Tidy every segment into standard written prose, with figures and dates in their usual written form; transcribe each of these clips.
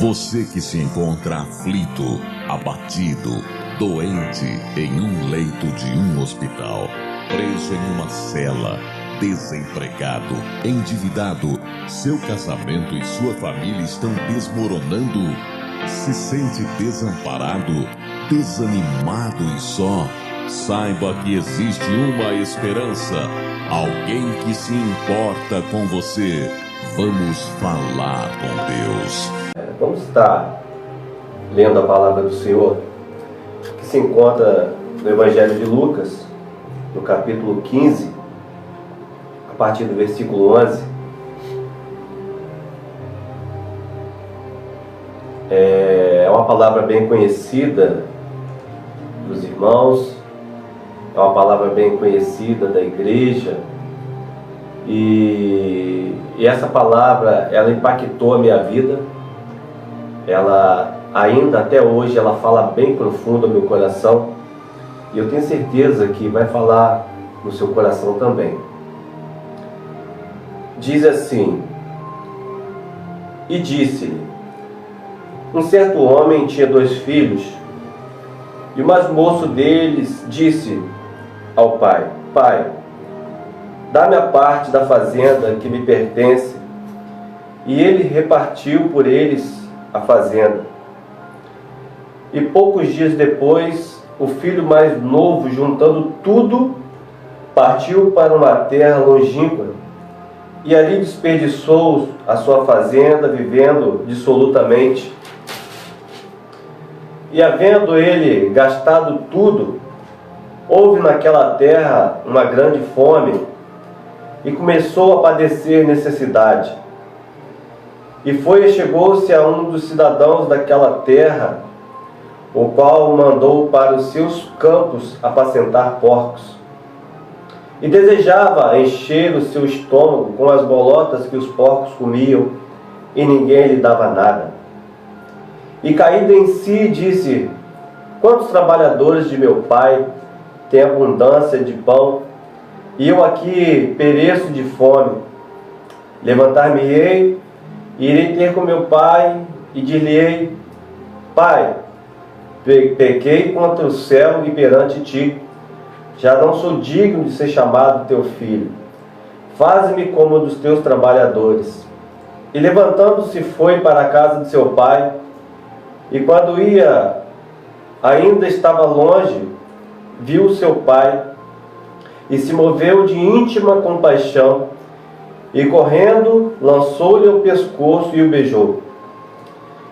Você que se encontra aflito, abatido, doente em um leito de um hospital, preso em uma cela, desempregado, endividado, seu casamento e sua família estão desmoronando, se sente desamparado, desanimado e só, saiba que existe uma esperança, alguém que se importa com você. Vamos falar com Deus. Vamos estar lendo a palavra do Senhor, que se encontra no Evangelho de Lucas, no capítulo 15, a partir do versículo 11. É uma palavra bem conhecida dos irmãos, é uma palavra bem conhecida da igreja, e essa palavra, ela impactou a minha vida. Ela ainda até hoje, ela fala bem profundo ao meu coração, e eu tenho certeza que vai falar no seu coração também. Diz assim: e disse-lhe: um certo homem tinha 2 filhos, e o mais moço deles disse ao pai: pai, dá-me a parte da fazenda que me pertence. E ele repartiu por eles a fazenda. E poucos dias depois, o filho mais novo, juntando tudo, partiu para uma terra longínqua, e ali desperdiçou a sua fazenda, vivendo dissolutamente. E havendo ele gastado tudo, houve naquela terra uma grande fome, e começou a padecer necessidade. E foi e chegou-se a um dos cidadãos daquela terra, o qual o mandou para os seus campos apacentar porcos. E desejava encher o seu estômago com as bolotas que os porcos comiam, e ninguém lhe dava nada. E caído em si, disse: quantos trabalhadores de meu pai têm abundância de pão, e eu aqui pereço de fome. Levantar-me-ei, e irei ter com meu pai, e dir-lhe-ei: pai, pequei contra o céu e perante ti, já não sou digno de ser chamado teu filho. Faze-me como um dos teus trabalhadores. E levantando-se foi para a casa de seu pai, e quando ia, ainda estava longe, viu seu pai, e se moveu de íntima compaixão, e correndo, lançou-lhe o pescoço e o beijou.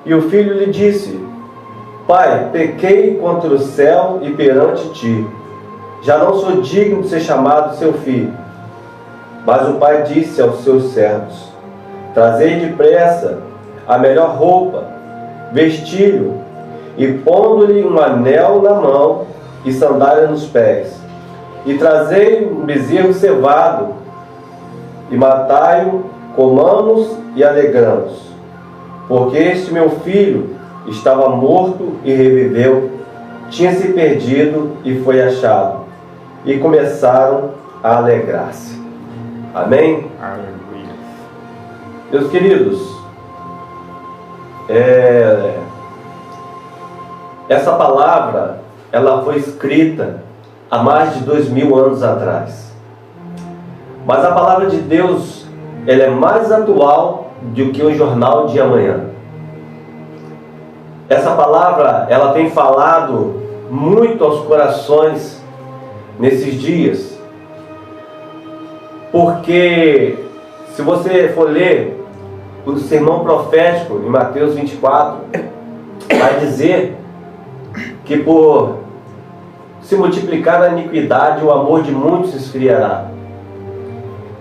E o filho lhe disse: pai, pequei contra o céu e perante ti, já não sou digno de ser chamado seu filho. Mas o pai disse aos seus servos: trazei depressa a melhor roupa, vesti-lo, e pondo-lhe um anel na mão e sandália nos pés, e trazei um bezerro cevado, e matai-o, comamos e alegramos. Porque este meu filho estava morto e reviveu, tinha se perdido e foi achado. E começaram a alegrar-se. Amém? Aleluia. Meus queridos, essa palavra, ela foi escrita há mais de 2000 anos atrás. Mas a palavra de Deus, ela é mais atual do que o jornal de amanhã. Essa palavra, ela tem falado muito aos corações nesses dias. Porque, se você for ler o sermão profético em Mateus 24, vai dizer que por se multiplicar a iniquidade, o amor de muitos se esfriará.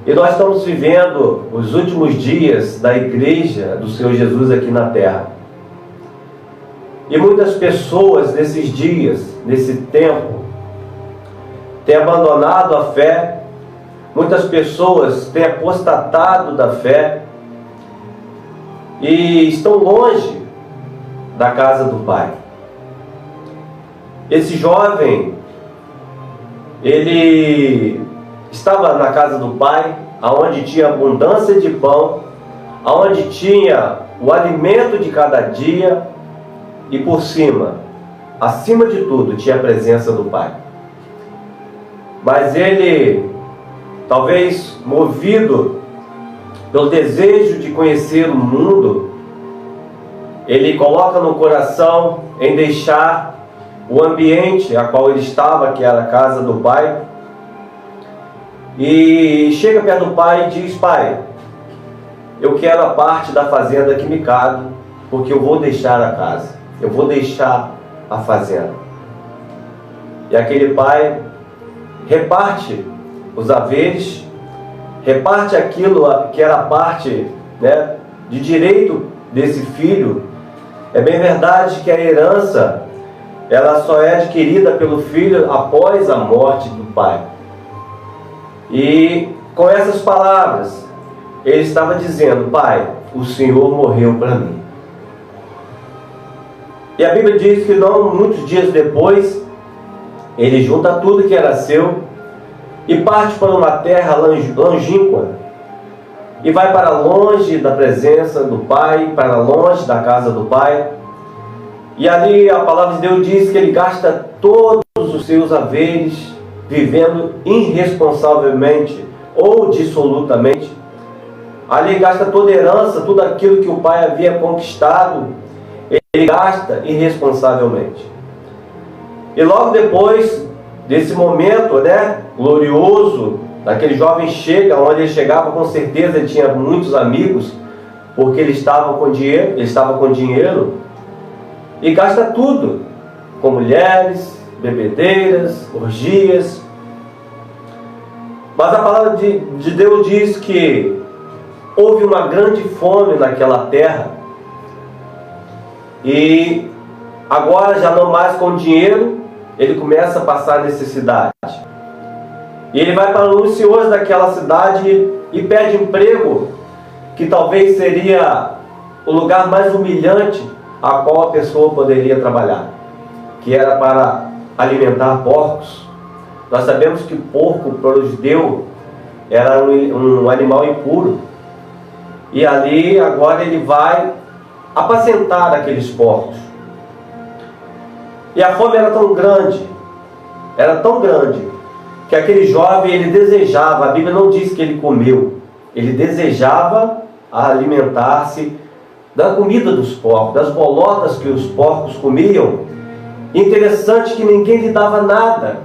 E nós estamos vivendo os últimos dias da igreja do Senhor Jesus aqui na terra. E muitas pessoas nesses dias, nesse tempo, têm abandonado a fé. Muitas pessoas têm apostatado da fé e estão longe da casa do Pai. Esse jovem, ele estava na casa do pai, aonde tinha abundância de pão, aonde tinha o alimento de cada dia e por cima, acima de tudo, tinha a presença do Pai. Mas ele, talvez movido pelo desejo de conhecer o mundo, ele coloca no coração em deixar o ambiente a qual ele estava, que era a casa do pai, e chega perto do pai e diz: pai, eu quero a parte da fazenda que me cabe, porque eu vou deixar a casa, eu vou deixar a fazenda. E aquele pai reparte os haveres, reparte aquilo que era parte, né, de direito desse filho. É bem verdade que a herança, ela só é adquirida pelo filho após a morte do pai. E com essas palavras, ele estava dizendo: pai, o Senhor morreu para mim. E a Bíblia diz que não muitos dias depois, ele junta tudo que era seu e parte para uma terra longínqua, e vai para longe da presença do pai, para longe da casa do pai. E ali a palavra de Deus diz que ele gasta todos os seus haveres vivendo irresponsavelmente ou dissolutamente. Ali gasta toda a herança, tudo aquilo que o pai havia conquistado, ele gasta irresponsavelmente. E logo depois desse momento, né, glorioso, aquele jovem chega, onde ele chegava, com certeza ele tinha muitos amigos, porque ele estava com dinheiro, e gasta tudo, com mulheres, bebedeiras, orgias. Mas a palavra de Deus diz que houve uma grande fome naquela terra, e agora já não mais com dinheiro, ele começa a passar necessidade. E ele vai para os senhores daquela cidade e pede emprego, que talvez seria o lugar mais humilhante a qual a pessoa poderia trabalhar, que era para alimentar porcos. Nós sabemos que porco para o judeu era um animal impuro. E ali agora ele vai apacentar aqueles porcos. E a fome era tão grande, que aquele jovem, ele desejava, a Bíblia não diz que ele comeu, ele desejava alimentar-se da comida dos porcos, das bolotas que os porcos comiam. Interessante que ninguém lhe dava nada.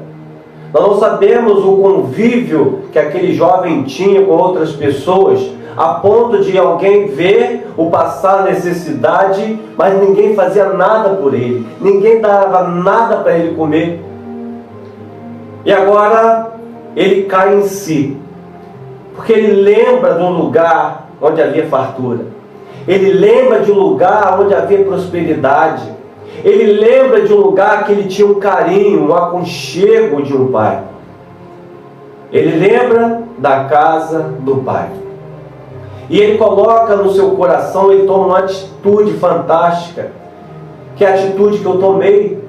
Nós não sabemos o convívio que aquele jovem tinha com outras pessoas, a ponto de alguém ver o passar necessidade, mas ninguém fazia nada por ele, ninguém dava nada para ele comer. E agora ele cai em si, porque ele lembra de um lugar onde havia fartura, ele lembra de um lugar onde havia prosperidade, ele lembra de um lugar que ele tinha um carinho, um aconchego de um pai. Ele lembra da casa do pai. E ele coloca no seu coração, ele toma uma atitude fantástica, que é a atitude que eu tomei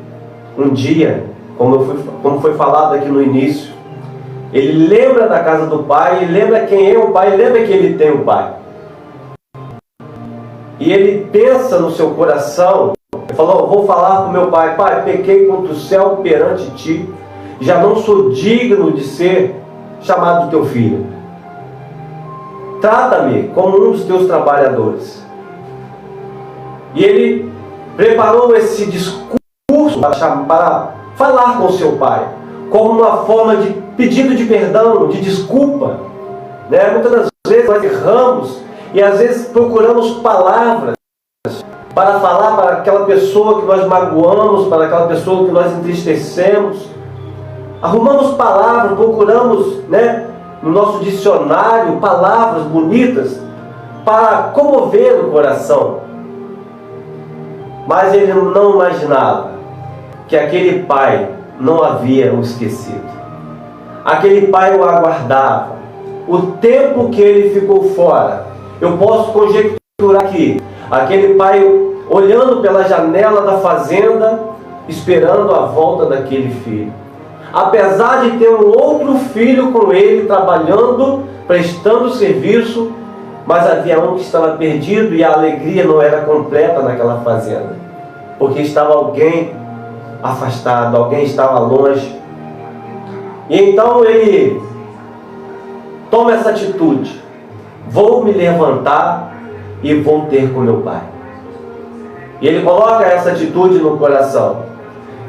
um dia, como foi falado aqui no início. Ele lembra da casa do pai, ele lembra quem é o pai, ele lembra que ele tem o pai. E ele pensa no seu coração, ele falou: vou falar para o meu pai: pai, pequei contra o céu perante ti, já não sou digno de ser chamado teu filho. Trata-me como um dos teus trabalhadores. E ele preparou esse discurso para falar com seu pai, como uma forma de pedido de perdão, de desculpa, né? Muitas das vezes nós erramos e às vezes procuramos palavras para falar para aquela pessoa que nós magoamos, para aquela pessoa que nós entristecemos. Arrumamos palavras, procuramos, né, no nosso dicionário, palavras bonitas para comover o coração. Mas ele não imaginava que aquele pai não havia o esquecido. Aquele pai o aguardava. O tempo que ele ficou fora, eu posso conjecturar aqui, aquele pai olhando pela janela da fazenda, esperando a volta daquele filho. Apesar de ter um outro filho com ele, trabalhando, prestando serviço, mas havia um que estava perdido e a alegria não era completa naquela fazenda, porque estava alguém afastado, alguém estava longe. E então ele toma essa atitude: vou me levantar e vou ter com meu pai. E ele coloca essa atitude no coração,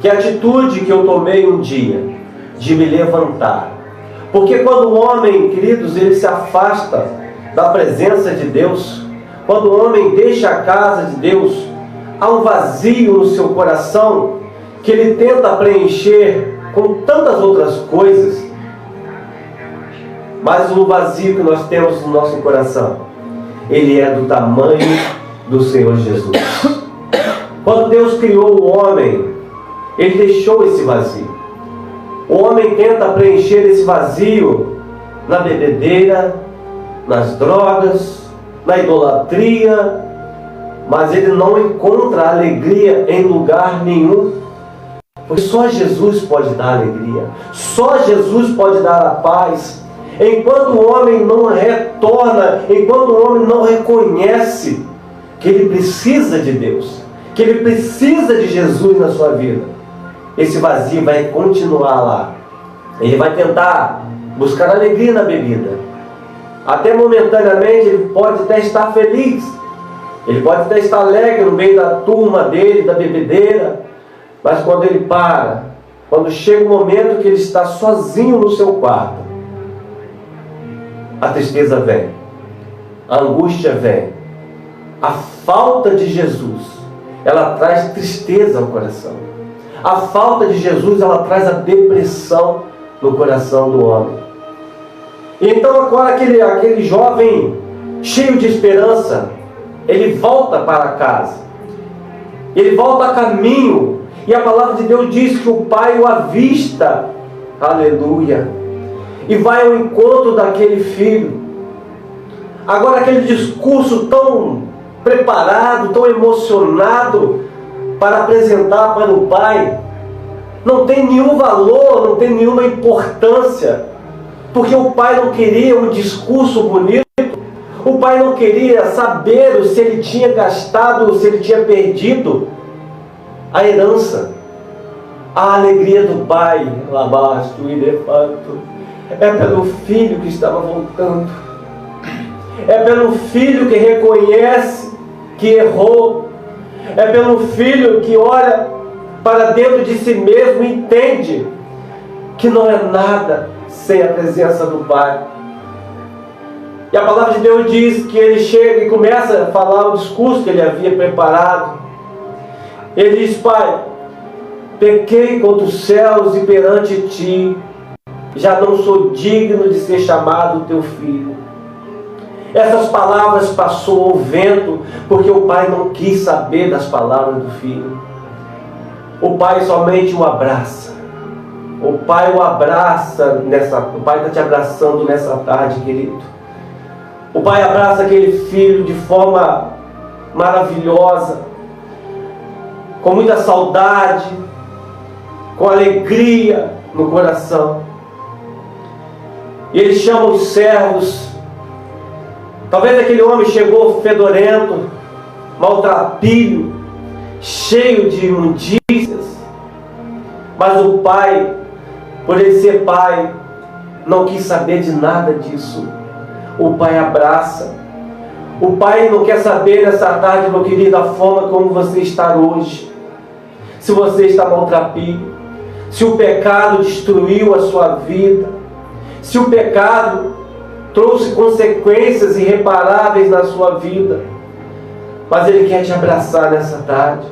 que é a atitude que eu tomei um dia, de me levantar. Porque quando o homem, queridos, ele se afasta da presença de Deus, quando o homem deixa a casa de Deus, há um vazio no seu coração que ele tenta preencher com tantas outras coisas. Mas o vazio que nós temos no nosso coração, ele é do tamanho do Senhor Jesus. Quando Deus criou o homem, Ele deixou esse vazio. O homem tenta preencher esse vazio na bebedeira, nas drogas, na idolatria, mas ele não encontra alegria em lugar nenhum. Porque só Jesus pode dar alegria, só Jesus pode dar a paz. Enquanto o homem não retorna, enquanto o homem não reconhece que ele precisa de Deus, que ele precisa de Jesus na sua vida, esse vazio vai continuar lá. Ele vai tentar buscar alegria na bebida. Até momentaneamente ele pode até estar feliz, ele pode até estar alegre no meio da turma dele, da bebedeira, mas quando ele para, quando chega o momento que ele está sozinho no seu quarto, a tristeza vem, a angústia vem, a falta de Jesus, ela traz tristeza ao coração. A falta de Jesus, ela traz a depressão no coração do homem. Então agora aquele jovem cheio de esperança, ele volta para casa, ele volta a caminho, e a palavra de Deus diz que o pai o avista, aleluia, e vai ao encontro daquele filho. Agora aquele discurso tão preparado, tão emocionado para apresentar para o pai, não tem nenhum valor, não tem nenhuma importância, porque o pai não queria um discurso bonito, o pai não queria saber se ele tinha gastado, se ele tinha perdido a herança. A alegria do pai, labasto e de fato, é pelo filho que estava voltando, é pelo filho que reconhece que errou, é pelo filho que olha para dentro de si mesmo e entende que não é nada sem a presença do pai. E a palavra de Deus diz que ele chega e começa a falar o discurso que ele havia preparado. Ele diz: pai, pequei contra os céus e perante ti, já não sou digno de ser chamado teu filho. Essas palavras passou ao vento, porque o pai não quis saber das palavras do filho. O pai somente o abraça. O pai o abraça o pai está te abraçando nessa tarde, querido. O pai abraça aquele filho de forma maravilhosa, com muita saudade, com alegria no coração. E ele chama os servos. Talvez aquele homem chegou fedorento, maltrapilho, cheio de imundícias, mas o pai, por ele ser pai, não quis saber de nada disso. O pai abraça. O pai não quer saber nessa tarde, meu querido, a forma como você está hoje. Se você está maltrapilho, se o pecado destruiu a sua vida, se o pecado trouxe consequências irreparáveis na sua vida, mas ele quer te abraçar nessa tarde.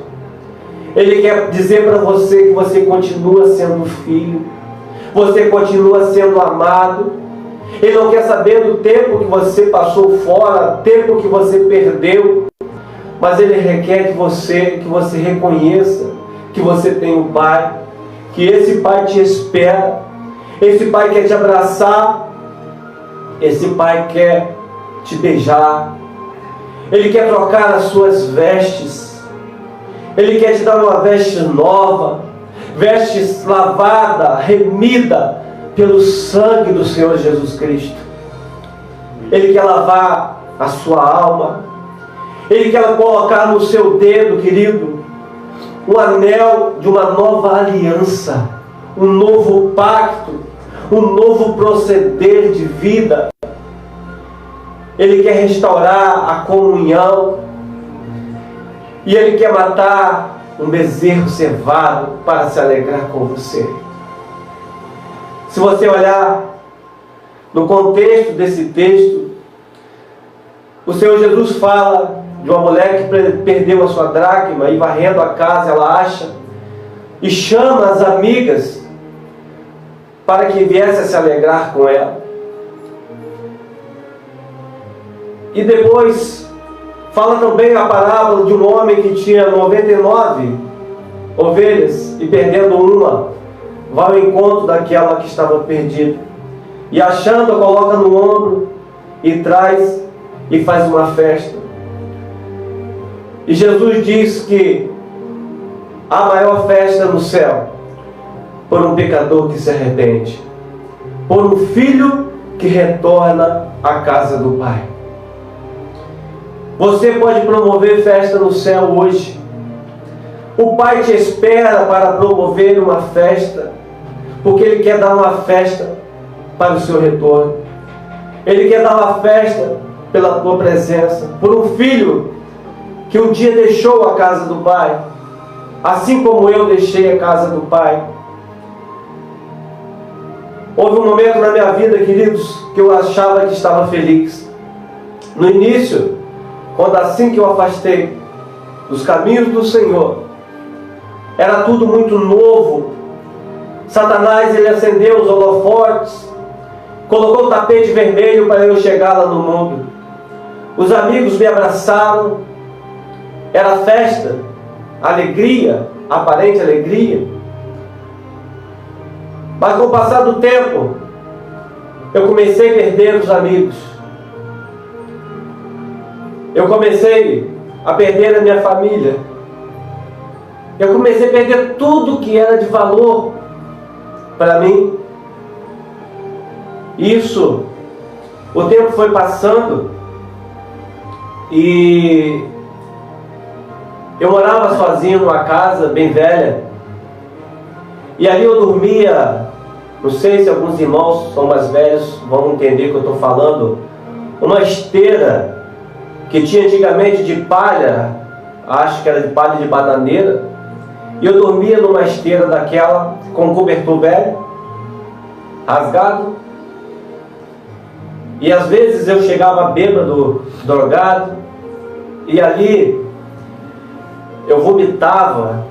Ele quer dizer para você que você continua sendo filho, você continua sendo amado. Ele não quer saber do tempo que você passou fora, tempo que você perdeu, mas ele requer de você que você reconheça que você tem um pai, que esse pai te espera, esse pai quer te abraçar, esse pai quer te beijar, ele quer trocar as suas vestes, ele quer te dar uma veste nova, veste lavada, remida pelo sangue do Senhor Jesus Cristo. Ele quer lavar a sua alma. Ele quer colocar no seu dedo, querido, o anel de uma nova aliança, um novo pacto, um novo proceder de vida. Ele quer restaurar a comunhão. E Ele quer matar um bezerro cevado para se alegrar com você. Se você olhar no contexto desse texto, o Senhor Jesus fala de uma mulher que perdeu a sua dracma e varrendo a casa ela acha e chama as amigas para que viesse a se alegrar com ela. E depois fala também a parábola de um homem que tinha 99 ovelhas e perdendo uma, vai ao encontro daquela que estava perdida. E achando, a coloca no ombro e traz e faz uma festa. E Jesus diz que há maior festa no céu por um pecador que se arrepende, por um filho que retorna à casa do Pai. Você pode promover festa no céu hoje. O Pai te espera para promover uma festa, porque Ele quer dar uma festa para o seu retorno. Ele quer dar uma festa pela tua presença, por um filho que um dia deixou a casa do Pai, assim como eu deixei a casa do Pai. Houve um momento na minha vida, queridos, que eu achava que estava feliz. No início, quando assim que eu afastei dos caminhos do Senhor, era tudo muito novo. Satanás, ele acendeu os holofotes, colocou o tapete vermelho para eu chegar lá no mundo. Os amigos me abraçaram, era festa, alegria, aparente alegria. Mas com o passar do tempo, eu comecei a perder os amigos. Eu comecei a perder a minha família. Eu comecei a perder tudo que era de valor para mim. Isso, o tempo foi passando e eu morava sozinho numa casa bem velha. E ali eu dormia, não sei se alguns irmãos são mais velhos, vão entender o que eu estou falando, uma esteira que tinha antigamente de palha, acho que era de palha de bananeira, e eu dormia numa esteira daquela, com um cobertor velho, rasgado, e às vezes eu chegava bêbado, drogado, e ali eu vomitava,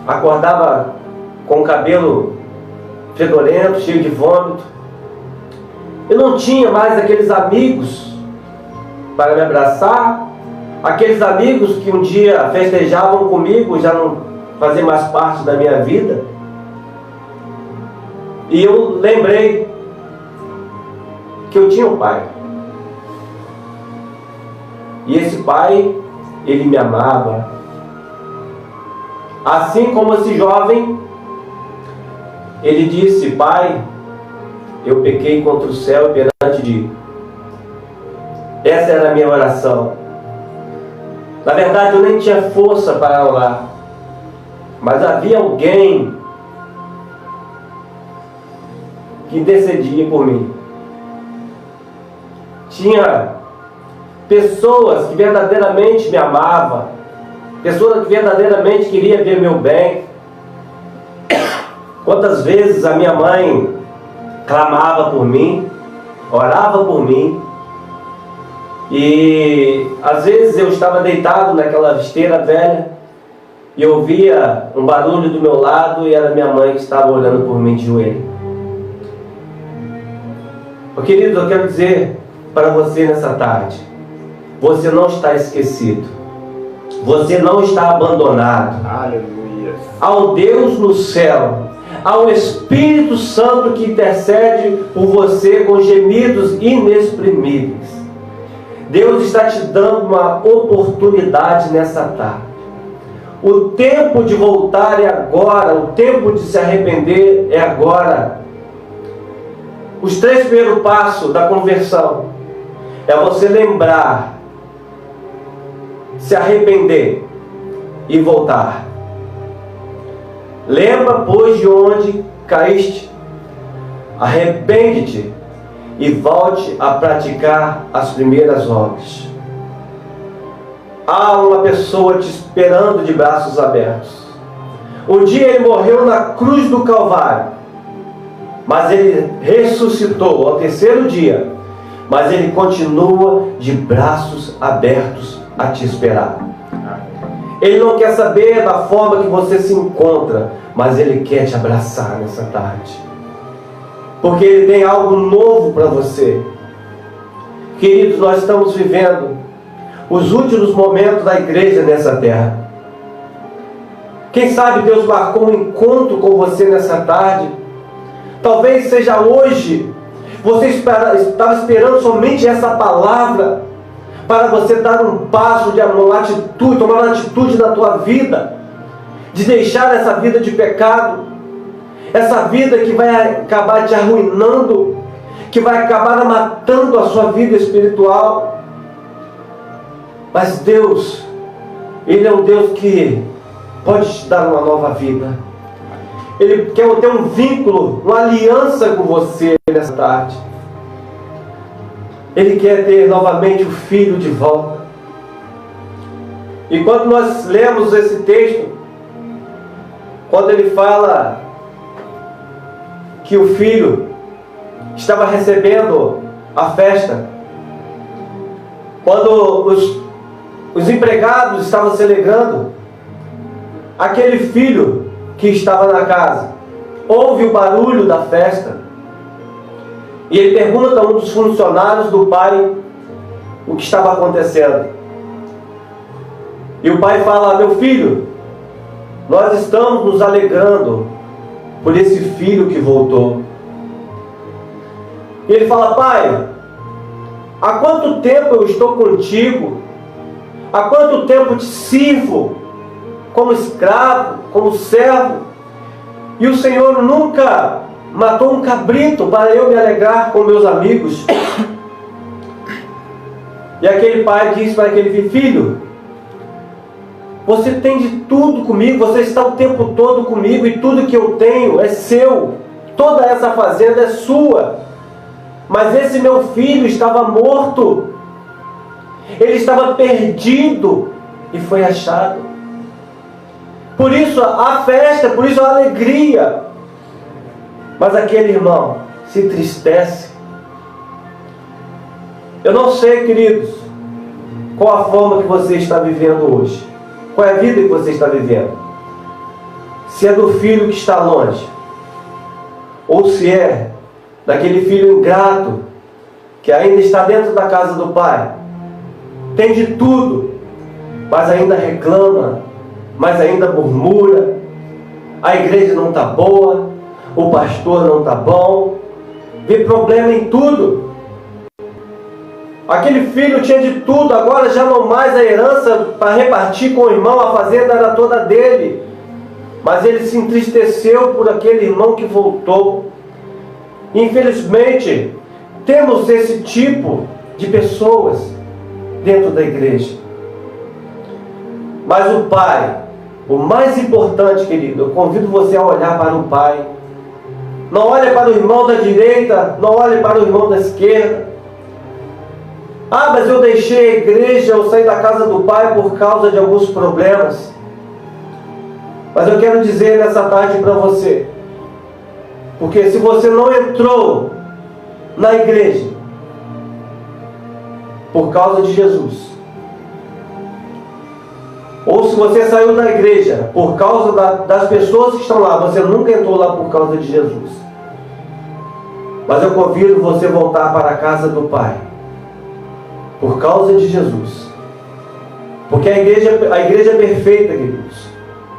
acordava com o cabelo fedorento, cheio de vômito. Eu não tinha mais aqueles amigos para me abraçar, aqueles amigos que um dia festejavam comigo, já não faziam mais parte da minha vida. E eu lembrei que eu tinha um pai. E esse pai, ele me amava. Assim como esse jovem, ele disse: Pai, eu pequei contra o céu e perante ti. Essa era a minha oração. Na verdade, eu nem tinha força para orar, mas havia alguém que intercedia por mim. Tinha pessoas que verdadeiramente me amavam, pessoas que verdadeiramente queriam ver meu bem. Quantas vezes a minha mãe clamava por mim, orava por mim, e às vezes eu estava deitado naquela esteira velha e eu ouvia um barulho do meu lado e era minha mãe que estava olhando por mim de joelho. Querido, eu quero dizer para você nessa tarde, você não está esquecido, você não está abandonado. Aleluia. Ao Deus no céu, ao Espírito Santo que intercede por você com gemidos inexprimíveis. Deus está te dando uma oportunidade nessa tarde. O tempo de voltar é agora, o tempo de se arrepender é agora. Os 3 primeiros passos da conversão é você lembrar, se arrepender e voltar. Lembra, pois, de onde caíste, arrepende-te e volte a praticar as primeiras obras. Há uma pessoa te esperando de braços abertos. Um dia ele morreu na cruz do Calvário, mas ele ressuscitou ao terceiro dia, mas ele continua de braços abertos a te esperar. Ele não quer saber da forma que você se encontra, mas ele quer te abraçar nessa tarde, porque ele tem algo novo para você. Queridos, nós estamos vivendo os últimos momentos da igreja nessa terra. Quem sabe Deus marcou um encontro com você nessa tarde. Talvez seja hoje. Você estava esperando somente essa palavra para você dar um passo de uma atitude, tomar uma atitude na tua vida, de deixar essa vida de pecado, essa vida que vai acabar te arruinando, que vai acabar matando a sua vida espiritual. Mas Deus, Ele é um Deus que pode te dar uma nova vida. Ele quer ter um vínculo, uma aliança com você nessa tarde. Ele quer ter novamente o filho de volta. E quando nós lemos esse texto, quando ele fala que o filho estava recebendo a festa, quando os empregados estavam se alegrando, aquele filho que estava na casa ouve o barulho da festa e ele pergunta a um dos funcionários do pai o que estava acontecendo. E o pai fala: meu filho, nós estamos nos alegrando por esse filho que voltou. E ele fala: pai, há quanto tempo eu estou contigo? Há quanto tempo te sirvo como escravo, como servo, e o Senhor nunca matou um cabrito para eu me alegrar com meus amigos? E aquele pai diz para aquele filho: você tem de tudo comigo, você está o tempo todo comigo, e tudo que eu tenho é seu, toda essa fazenda é sua. Mas esse meu filho estava morto, ele estava perdido e foi achado. Por isso a festa, por isso a alegria. Mas aquele irmão se entristece. Eu não sei, queridos, qual a forma que você está vivendo hoje, qual é a vida que você está vivendo. Se é do filho que está longe, ou se é daquele filho ingrato que ainda está dentro da casa do pai, tem de tudo, mas ainda reclama, mas ainda murmura, a igreja não está boa, o pastor não está bom, vê problema em tudo. Aquele filho tinha de tudo, agora já não mais a herança para repartir com o irmão, a fazenda era toda dele, mas ele se entristeceu por aquele irmão que voltou. Infelizmente, temos esse tipo de pessoas dentro da igreja. Mas o pai, o mais importante, querido, eu convido você a olhar para o pai. Não olhe para o irmão da direita, não olhe para o irmão da esquerda. Ah, mas eu deixei a igreja, eu saí da casa do pai por causa de alguns problemas. Mas eu quero dizer nessa tarde para você, porque se você não entrou na igreja por causa de Jesus, ou se você saiu da igreja por causa das pessoas que estão lá, você nunca entrou lá por causa de Jesus. Mas eu convido você a voltar para a casa do Pai por causa de Jesus. Porque a igreja é perfeita, queridos.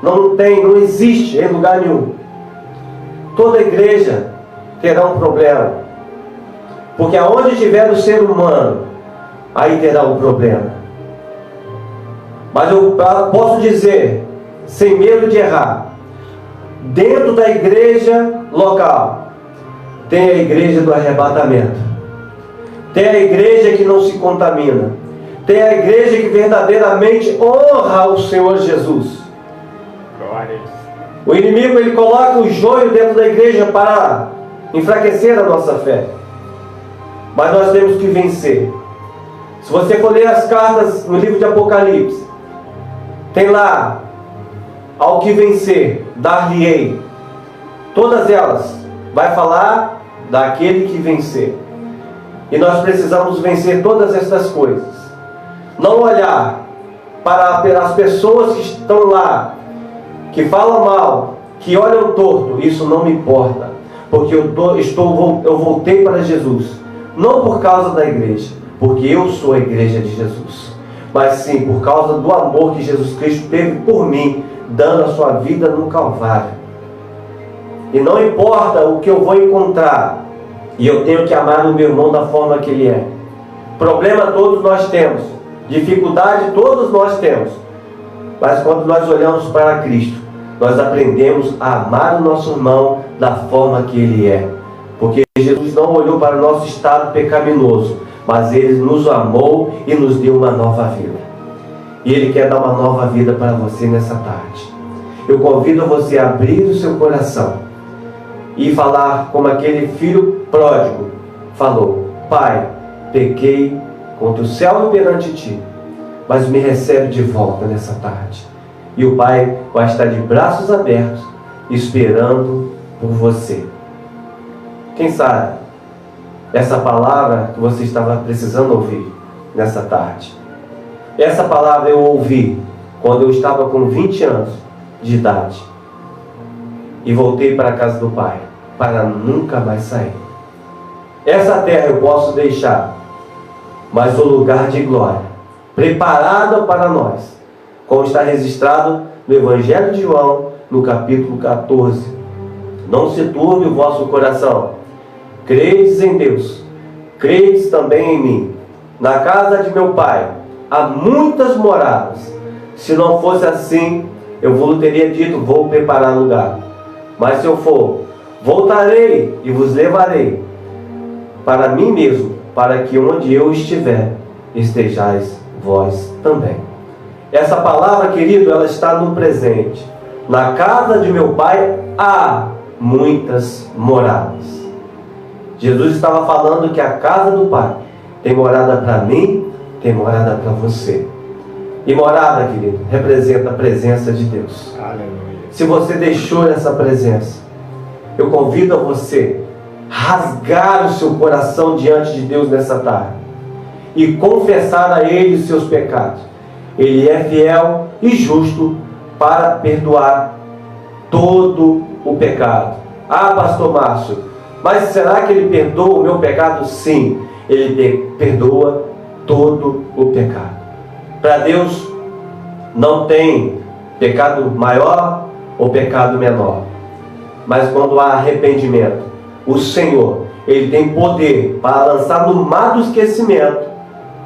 Não existe em lugar nenhum. Toda igreja terá um problema. Porque aonde tiver o ser humano, aí terá um problema. Mas eu posso dizer, sem medo de errar, dentro da igreja local, tem a igreja do arrebatamento. Tem a igreja que não se contamina. Tem a igreja que verdadeiramente honra o Senhor Jesus. Glória. O inimigo, ele coloca o joio dentro da igreja para enfraquecer a nossa fé. Mas nós temos que vencer. Se você for ler as cartas no livro de Apocalipse, tem lá: ao que vencer, dar-lhe-ei. Todas elas vai falar daquele que vencer. E nós precisamos vencer todas estas coisas. Não olhar para as pessoas que estão lá, que falam mal, que olham torto. Isso não me importa, porque eu voltei para Jesus, não por causa da igreja, porque eu sou a igreja de Jesus, mas sim por causa do amor que Jesus Cristo teve por mim, dando a sua vida no Calvário. E não importa o que eu vou encontrar, e eu tenho que amar o meu irmão da forma que ele é. Problema todos nós temos, dificuldade todos nós temos, mas quando nós olhamos para Cristo, nós aprendemos a amar o nosso irmão da forma que ele é. Porque Jesus não olhou para o nosso estado pecaminoso, mas Ele nos amou e nos deu uma nova vida. E Ele quer dar uma nova vida para você nessa tarde. Eu convido você a abrir o seu coração e falar como aquele filho pródigo falou: Pai, pequei contra o céu e perante Ti, mas me recebe de volta nessa tarde. E o Pai vai estar de braços abertos, esperando por você. Quem sabe essa palavra que você estava precisando ouvir nessa tarde. Essa palavra eu ouvi quando eu estava com 20 anos de idade e voltei para a casa do Pai para nunca mais sair. Essa terra eu posso deixar, mas o lugar de glória preparado para nós, como está registrado no Evangelho de João, no capítulo 14. Não se turbe o vosso coração. Credes em Deus, credes também em mim. Na casa de meu Pai há muitas moradas. Se não fosse assim, eu vos teria dito: vou preparar lugar. Mas se eu for, voltarei e vos levarei para mim mesmo, para que onde eu estiver, estejais vós também. Essa palavra, querido, ela está no presente. Na casa de meu Pai há muitas moradas. Jesus estava falando que a casa do Pai tem morada para mim, tem morada para você. E morada, querido, representa a presença de Deus. Aleluia. Se você deixou essa presença, eu convido a você rasgar o seu coração diante de Deus nessa tarde e confessar a Ele os seus pecados. Ele é fiel e justo para perdoar todo o pecado. Ah, pastor Márcio, mas será que Ele perdoa o meu pecado? Sim, Ele perdoa todo o pecado. Para Deus não tem pecado maior ou pecado menor. Mas quando há arrependimento, o Senhor, Ele tem poder para lançar no mar do esquecimento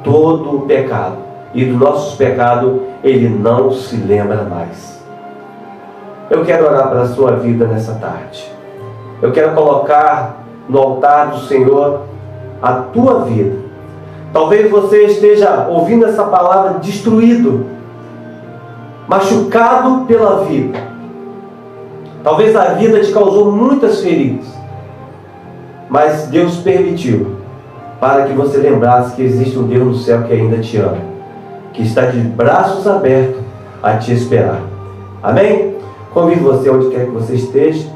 todo o pecado. E dos nossos pecados Ele não se lembra mais. Eu quero orar pela sua vida nessa tarde. Eu quero colocar no altar do Senhor a tua vida. Talvez você esteja ouvindo essa palavra destruído, machucado pela vida. Talvez a vida te causou muitas feridas, mas Deus permitiu para que você lembrasse que existe um Deus no céu que ainda te ama, que está de braços abertos a te esperar. Amém? Convido você, onde quer que você esteja,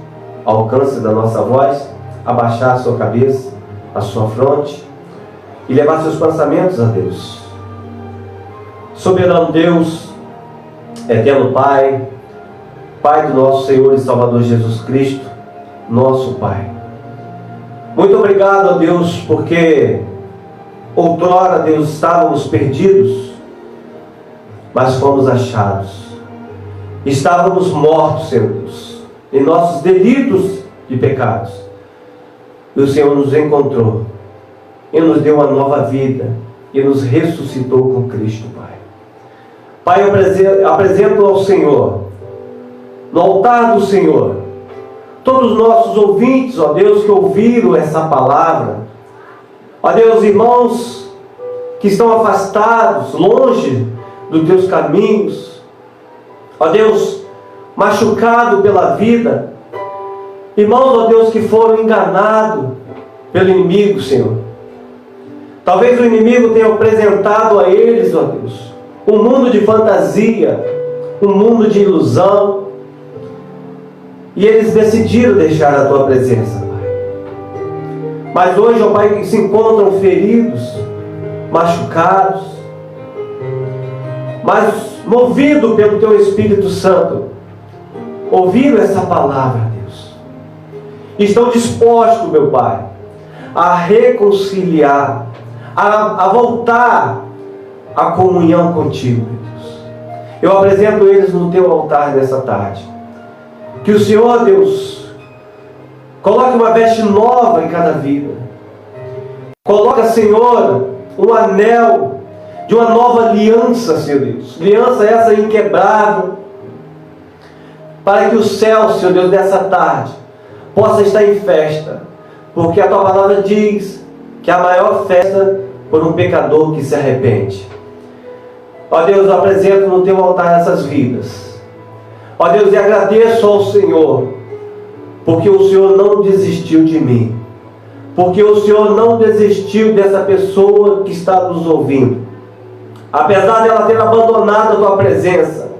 ao alcance da nossa voz, abaixar a sua cabeça, a sua fronte e levar seus pensamentos a Deus. Soberano Deus, eterno Pai, Pai do nosso Senhor e Salvador Jesus Cristo, nosso Pai. Muito obrigado a Deus, porque outrora, Deus, estávamos perdidos, mas fomos achados. Estávamos mortos, Senhor Deus, em nossos delitos e pecados. E o Senhor nos encontrou e nos deu uma nova vida e nos ressuscitou com Cristo, Pai. Pai, eu apresento ao Senhor, no altar do Senhor, todos os nossos ouvintes, ó Deus, que ouviram essa palavra, Ó Deus, irmãos que estão afastados, longe dos teus caminhos, ó Deus, machucado pela vida, irmãos, ó Deus, que foram enganados pelo inimigo, Senhor. Talvez o inimigo tenha apresentado a eles, ó Deus, um mundo de fantasia, um mundo de ilusão, e eles decidiram deixar a tua presença, Pai. Mas hoje, ó Pai, se encontram feridos, machucados, mas movido pelo teu Espírito Santo, ouviram essa palavra, Deus. Estão dispostos, meu Pai, a reconciliar, a voltar à comunhão contigo, meu Deus. Eu apresento eles no teu altar nessa tarde. Que o Senhor, Deus, coloque uma veste nova em cada vida. Coloca, Senhor, um anel de uma nova aliança, Senhor Deus. Aliança essa inquebrável. Para que o céu, Senhor Deus, dessa tarde possa estar em festa. Porque a tua palavra diz que a maior festa por um pecador que se arrepende. Ó Deus, eu apresento no teu altar essas vidas. Ó Deus, e agradeço ao Senhor, porque o Senhor não desistiu de mim. Porque o Senhor não desistiu dessa pessoa que está nos ouvindo. Apesar dela ter abandonado a tua presença,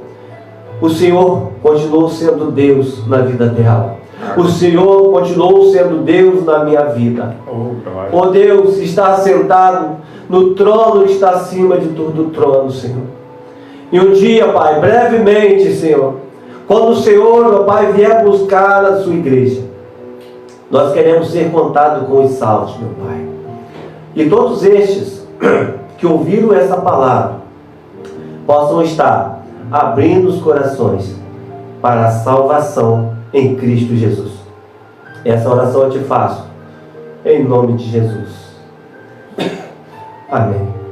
o Senhor continuou sendo Deus na vida dela. O Senhor continuou sendo Deus na minha vida. Oh Deus, está sentado no trono, está acima de todo o trono, Senhor. E um dia, Pai, brevemente, Senhor, quando o Senhor, ó Pai, vier buscar a sua igreja, nós queremos ser contados com os salvos, meu Pai. E todos estes que ouviram essa palavra possam estar abrindo os corações para a salvação em Cristo Jesus. Essa oração eu te faço em nome de Jesus. Amém.